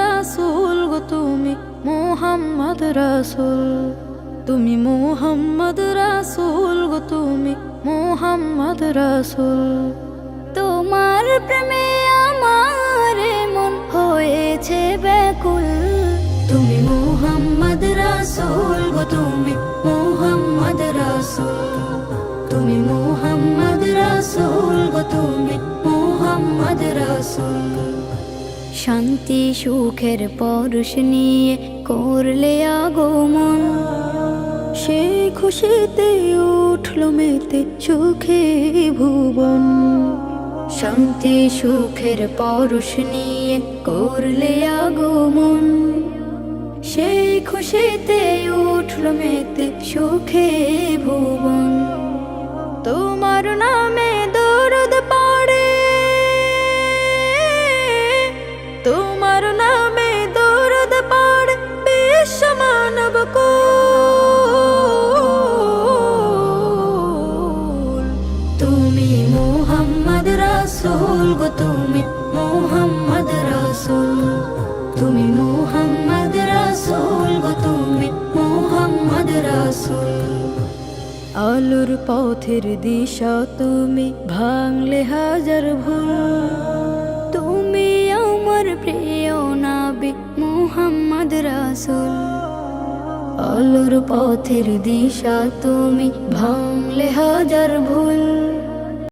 রাসূল গো তুমি মুহাম্মদ রাসূল, তুমি মুহাম্মদ রাসূল গো তুমি মুহাম্মদ রাসূল। তোমার প্রেমে আমার মন হয়েছে ব্যাকুল, তুমি মুহাম্মদ রাসূল গো তুমি মুহাম্মদ রাসূল, তুমি মুহাম্মদ রাসূল গো তুমি মুহাম্মদ রাসূল। শান্তি সুখের পরশ নিয়ে করলে আগমন, সেই খুশিতে উঠল মেতে সুখে ভুবন। শান্তি সুখের পরশ নিয়ে করলে আগমন, সেই খুশিতে উঠল মেতে সুখে ভুবন। তোমার নামে দরুদ পড়ে, তোমার নামে দরুদ পড়ে বিশ্ব মানব কুল। তুমি মুহাম্মদ রাসূল গো তুমি মুহাম্মদ রাসূল, তুমি মুহাম্মদ রাসূল গো তুমি মুহাম্মদ রাসূল। আলোর পথের দিশা তুমি ভাঙলে হাজার ভুল, তুমি আমার প্রিয় নবী মুহাম্মদ রাসূল। আলোর পথের দিশা তুমি ভাঙলে হাজার ভুল,